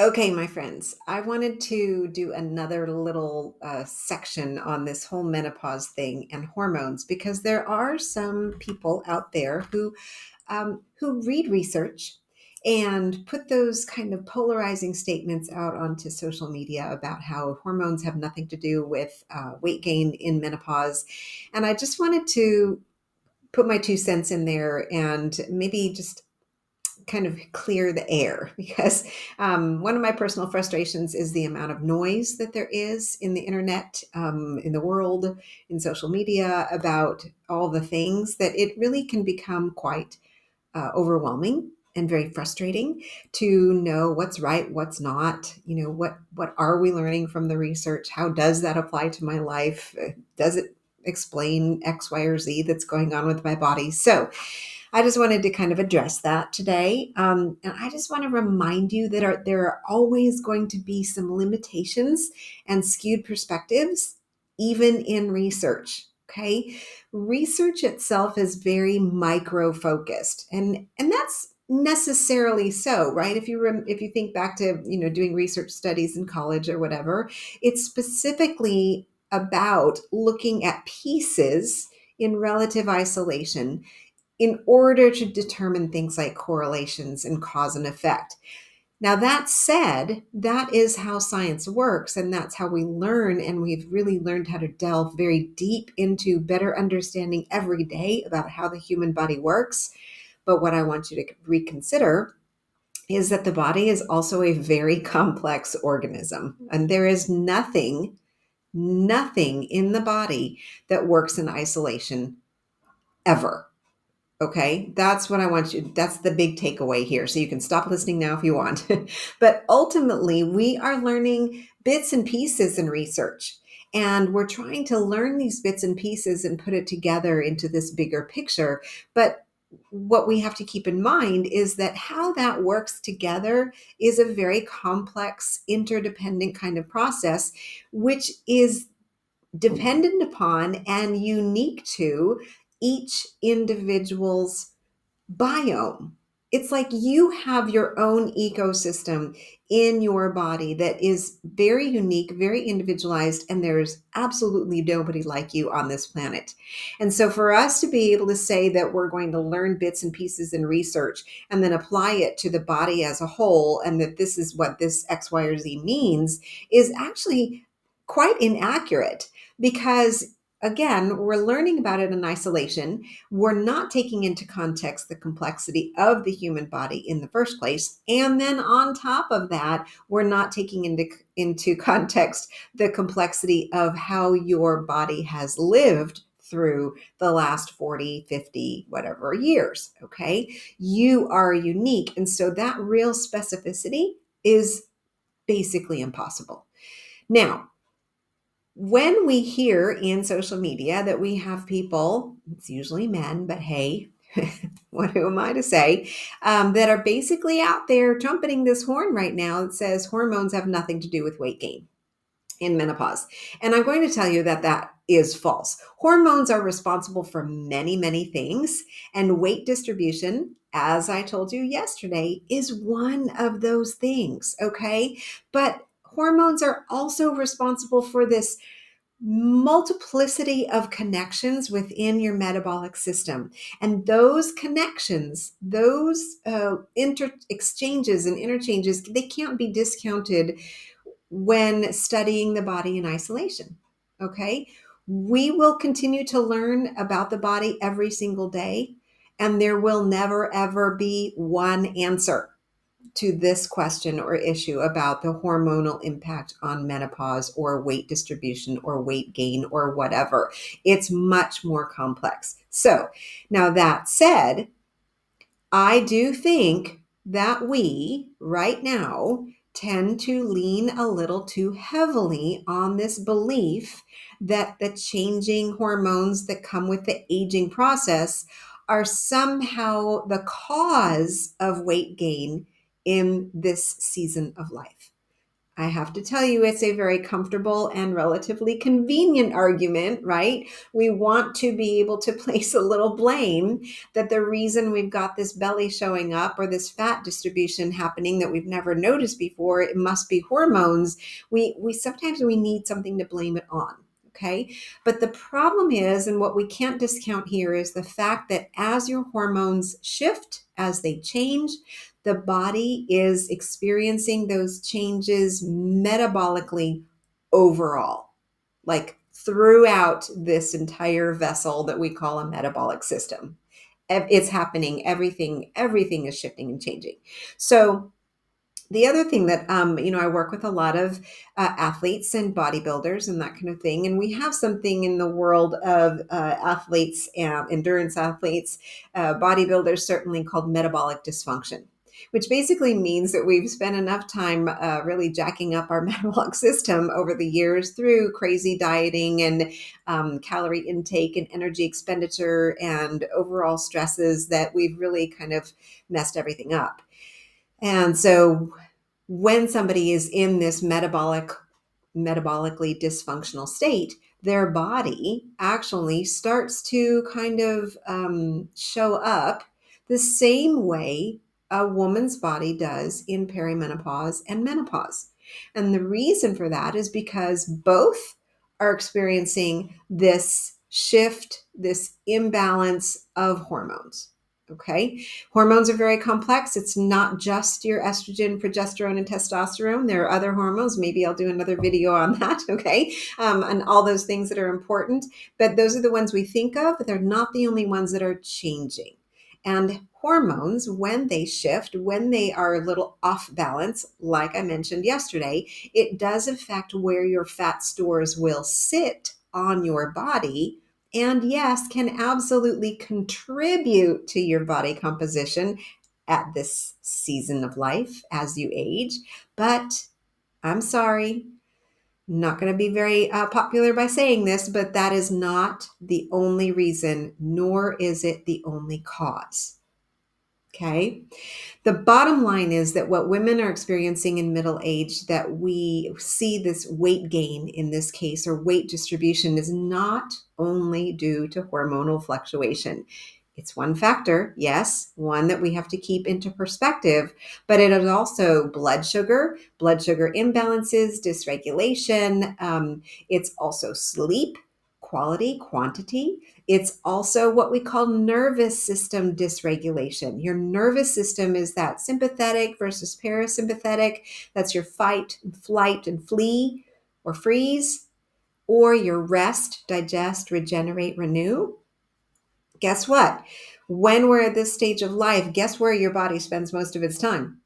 Okay, my friends, I wanted to do another little section on this whole menopause thing and hormones because there are some people out there who read research and put those kind of polarizing statements out onto social media about how hormones have nothing to do with weight gain in menopause. And I just wanted to put my 2 cents in there and maybe just kind of clear the air because one of my personal frustrations is the amount of noise that there is in the internet, in the world, in social media about all the things that it really can become quite overwhelming and very frustrating to know what's right, what's not. What are we learning from the research? How does that apply to my life? Does it explain X, Y, or Z that's going on with my body? So I just wanted to kind of address that today. And I just want to remind you that there are always going to be some limitations and skewed perspectives, even in research. Okay. Research itself is very micro focused, and that's necessarily so, right? If you think back to, doing research studies in college or whatever, it's specifically about looking at pieces in relative isolation in order to determine things like correlations and cause and effect. Now, that said, that is how science works, and that's how we learn. And we've really learned how to delve very deep into better understanding every day about how the human body works. But what I want you to reconsider is that the body is also a very complex organism, and there is nothing in the body that works in isolation ever. Okay, that's what I want you. That's the big takeaway here. So you can stop listening now if you want. But ultimately, we are learning bits and pieces in research. And we're trying to learn these bits and pieces and put it together into this bigger picture. But what we have to keep in mind is that how that works together is a very complex, interdependent kind of process, which is dependent upon and unique to each individual's biome. It's like you have your own ecosystem in your body that is very unique, very individualized, and there's absolutely nobody like you on this planet. And so, for us to be able to say that we're going to learn bits and pieces in research and then apply it to the body as a whole, and that this is what this X, Y, or Z means, is actually quite inaccurate because, again, we're learning about it in isolation. We're not taking into context the complexity of the human body in the first place. And then on top of that, we're not taking into context the complexity of how your body has lived through the last 40, 50, whatever years. Okay. You are unique. And so that real specificity is basically impossible. Now, when we hear in social media that we have people, it's usually men, but hey, who am I to say, that are basically out there trumpeting this horn right now that says hormones have nothing to do with weight gain in menopause. And I'm going to tell you that that is false. Hormones are responsible for many, many things, and weight distribution, as I told you yesterday, is one of those things, okay? But hormones are also responsible for this multiplicity of connections within your metabolic system. And those connections, those exchanges and interchanges, they can't be discounted when studying the body in isolation. Okay. We will continue to learn about the body every single day, and there will never, ever be one answer to this question or issue about the hormonal impact on menopause or weight distribution or weight gain or whatever. It's much more complex. So, now that said, I do think that we right now tend to lean a little too heavily on this belief that the changing hormones that come with the aging process are somehow the cause of weight gain in this season of life. I have to tell you, it's a very comfortable and relatively convenient argument, right? We want to be able to place a little blame that the reason we've got this belly showing up or this fat distribution happening that we've never noticed before, it must be hormones. We sometimes we need something to blame it on. Okay. But the problem is, and what we can't discount here is the fact that as your hormones shift, as they change, the body is experiencing those changes metabolically overall, like throughout this entire vessel that we call a metabolic system. It's happening. Everything is shifting and changing. So the other thing that I work with a lot of athletes and bodybuilders and that kind of thing, and we have something in the world of athletes, endurance athletes, bodybuilders, certainly called metabolic dysfunction, which basically means that we've spent enough time really jacking up our metabolic system over the years through crazy dieting and calorie intake and energy expenditure and overall stresses that we've really kind of messed everything up. And so when somebody is in this metabolically dysfunctional state, their body actually starts to kind of show up the same way a woman's body does in perimenopause and menopause. And the reason for that is because both are experiencing this shift, this imbalance of hormones. Okay. Hormones are very complex. It's not just your estrogen, progesterone, and testosterone. There are other hormones. Maybe I'll do another video on that. Okay. And all those things that are important. But those are the ones we think of. But they're not the only ones that are changing. And hormones, when they shift, when they are a little off balance, like I mentioned yesterday, it does affect where your fat stores will sit on your body, and yes, can absolutely contribute to your body composition at this season of life as you age. But I'm sorry, not going to be very popular by saying this, but that is not the only reason, nor is it the only cause. Okay. The bottom line is that what women are experiencing in middle age, that we see this weight gain in this case, or weight distribution, is not only due to hormonal fluctuation. It's one factor, yes, one that we have to keep into perspective, but it is also blood sugar imbalances, dysregulation. It's also sleep, quality, quantity. It's also what we call nervous system dysregulation. Your nervous system is that sympathetic versus parasympathetic. That's your fight, flight, and flee or freeze, or your rest, digest, regenerate, renew. Guess what? When we're at this stage of life, guess where your body spends most of its time?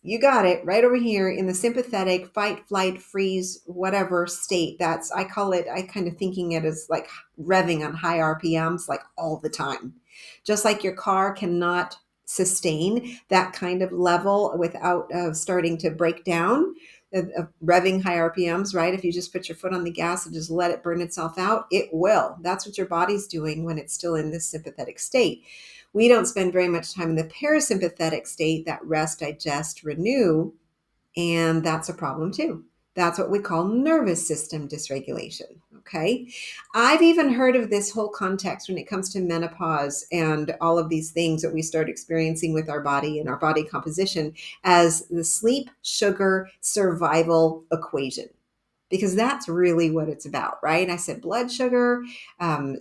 You got it, right over here in the sympathetic fight, flight, freeze, whatever state. That's, I call it, I kind of thinking it as like revving on high RPMs, like all the time. Just like your car cannot sustain that kind of level without starting to break down, revving high RPMs, right? If you just put your foot on the gas and just let it burn itself out, it will. That's what your body's doing when it's still in this sympathetic state. We don't spend very much time in the parasympathetic state, that rest, digest, renew, and that's a problem too. That's what we call nervous system dysregulation. Okay. I've even heard of this whole context when it comes to menopause and all of these things that we start experiencing with our body and our body composition as the sleep sugar survival equation, because that's really what it's about, right? I said blood sugar,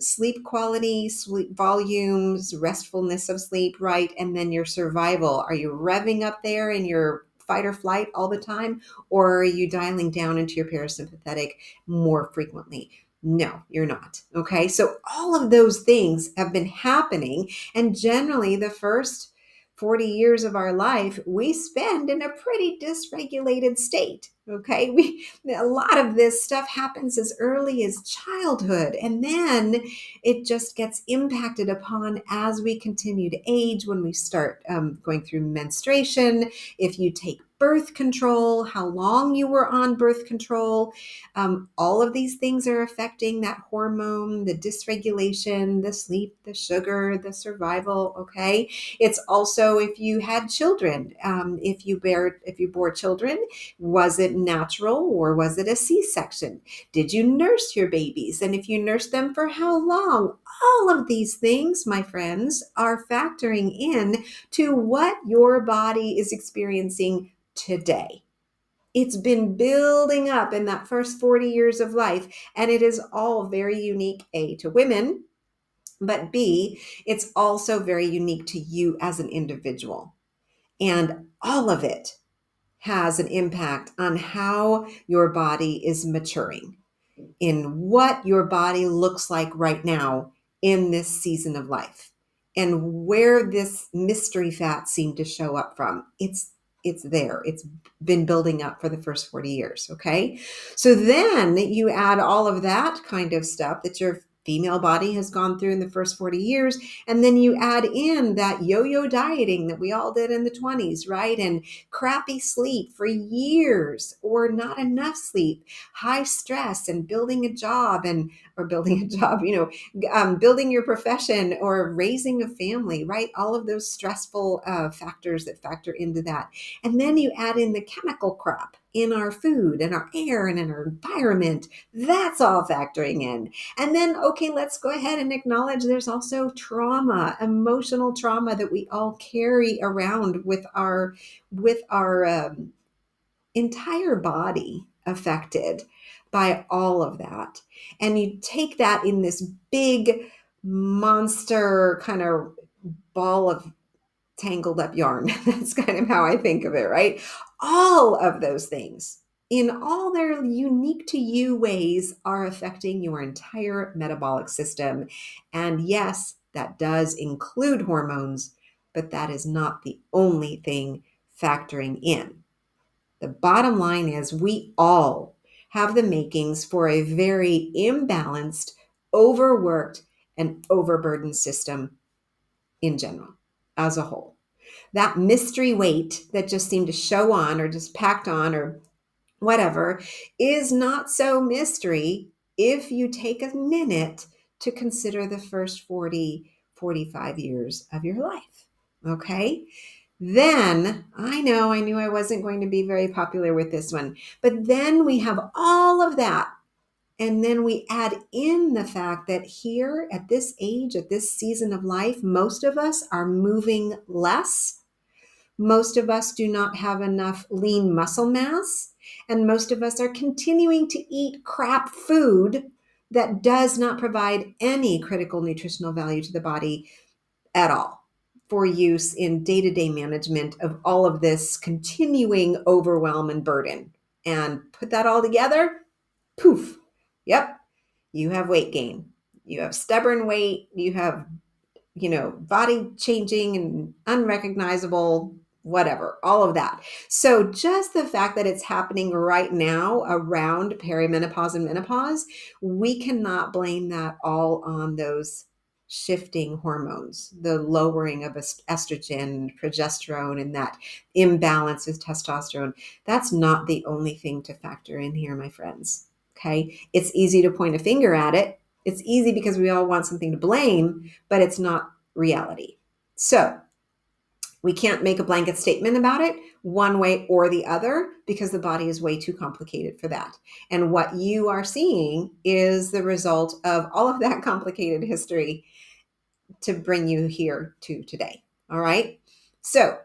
sleep quality, sleep volumes, restfulness of sleep, right? And then your survival. Are you revving up there in your fight or flight all the time? Or are you dialing down into your parasympathetic more frequently? No, you're not. Okay. So all of those things have been happening. And generally, the first 40 years of our life, we spend in a pretty dysregulated state. Okay. A lot of this stuff happens as early as childhood, and then it just gets impacted upon as we continue to age, when we start going through menstruation. If you take birth control, how long you were on birth control. All of these things are affecting that hormone, the dysregulation, the sleep, the sugar, the survival. Okay. It's also if you had children, if you bore children, was it natural or was it a C-section? Did you nurse your babies? And if you nursed them, for how long? All of these things, my friends, are factoring in to what your body is experiencing today. It's been building up in that first 40 years of life, and it is all very unique, A, to women, but B, it's also very unique to you as an individual. And all of it has an impact on how your body is maturing, in what your body looks like right now in this season of life, and where this mystery fat seemed to show up from. It's there. It's been building up for the first 40 years. Okay. So then you add all of that kind of stuff that your female body has gone through in the first 40 years. And then you add in that yo-yo dieting that we all did in the 20s, right? And crappy sleep for years, or not enough sleep, high stress, and building a job, building your profession or raising a family, right? All of those stressful factors that factor into that. And then you add in the chemical crop in our food and our air and in our environment. That's all factoring in. And then, okay, let's go ahead and acknowledge there's also trauma, emotional trauma that we all carry around with our entire body affected by all of that. And you take that in this big monster kind of ball of tangled up yarn. That's kind of how I think of it, right? All of those things, in all their unique to you ways, are affecting your entire metabolic system. And yes, that does include hormones, but that is not the only thing factoring in. The bottom line is we all have the makings for a very imbalanced, overworked, and overburdened system in general, as a whole. That mystery weight that just seemed to show on or just packed on or whatever is not so mystery if you take a minute to consider the first 40, 45 years of your life. Okay? Then I knew I wasn't going to be very popular with this one, but then we have all of that. And then we add in the fact that here at this age, at this season of life, most of us are moving less. Most of us do not have enough lean muscle mass. And most of us are continuing to eat crap food that does not provide any critical nutritional value to the body at all for use in day-to-day management of all of this continuing overwhelm and burden. And put that all together, poof. Yep, you have weight gain. You have stubborn weight. You have, body changing and unrecognizable, whatever, all of that. So just the fact that it's happening right now around perimenopause and menopause, we cannot blame that all on those shifting hormones, the lowering of estrogen, progesterone, and that imbalance with testosterone. That's not the only thing to factor in here, my friends. Okay. It's easy to point a finger at it. It's easy because we all want something to blame, but it's not reality. So we can't make a blanket statement about it one way or the other because the body is way too complicated for that. And what you are seeing is the result of all of that complicated history to bring you here to today. All right. So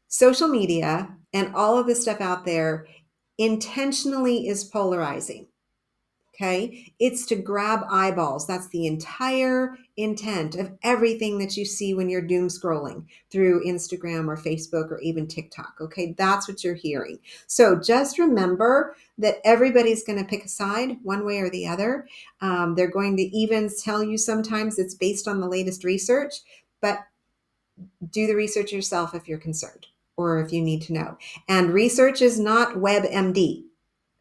social media and all of the stuff out there intentionally is polarizing. Okay. It's to grab eyeballs. That's the entire intent of everything that you see when you're doom scrolling through Instagram or Facebook or even TikTok. Okay. That's what you're hearing. So just remember that everybody's going to pick a side one way or the other. They're going to even tell you sometimes it's based on the latest research, but do the research yourself if you're concerned or if you need to know. And research is not WebMD.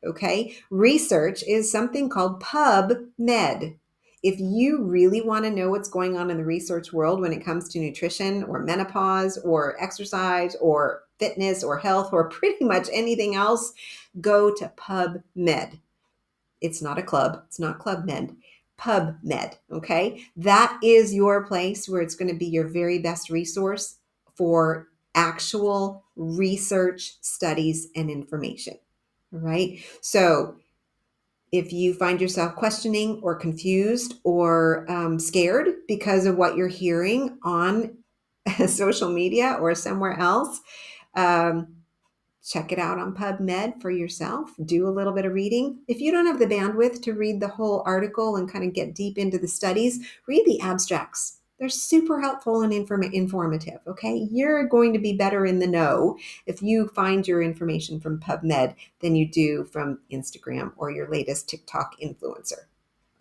Okay. Research is something called PubMed. if you really want to know what's going on in the research world when it comes to nutrition or menopause or exercise or fitness or health or pretty much anything else, go to PubMed. It's not a club. It's not Club Med. PubMed, okay? That is your place where it's going to be your very best resource for actual research, studies, and information, all right? So if you find yourself questioning or confused or scared because of what you're hearing on social media or somewhere else, um, check it out on PubMed for yourself. Do a little bit of reading. If you don't have the bandwidth to read the whole article and kind of get deep into the studies, read the abstracts. They're super helpful and informative, okay? You're going to be better in the know if you find your information from PubMed than you do from Instagram or your latest TikTok influencer.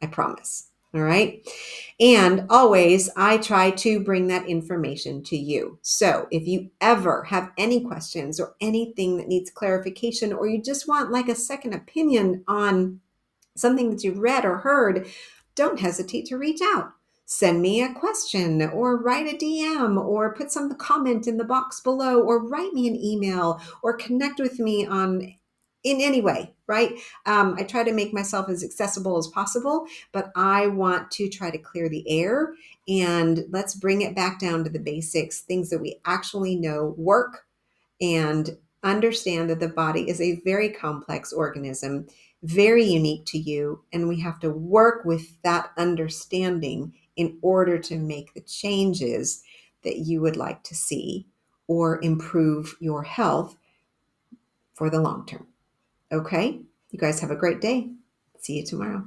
I promise. All right. And always, I try to bring that information to you. So if you ever have any questions or anything that needs clarification, or you just want like a second opinion on something that you've read or heard, don't hesitate to reach out. Send me a question or write a DM or put some comment in the box below or write me an email or connect with me on in any way, right? I try to make myself as accessible as possible, but I want to try to clear the air and let's bring it back down to the basics, things that we actually know work, and understand that the body is a very complex organism, very unique to you, and we have to work with that understanding in order to make the changes that you would like to see or improve your health for the long term. Okay? You guys have a great day. See you tomorrow.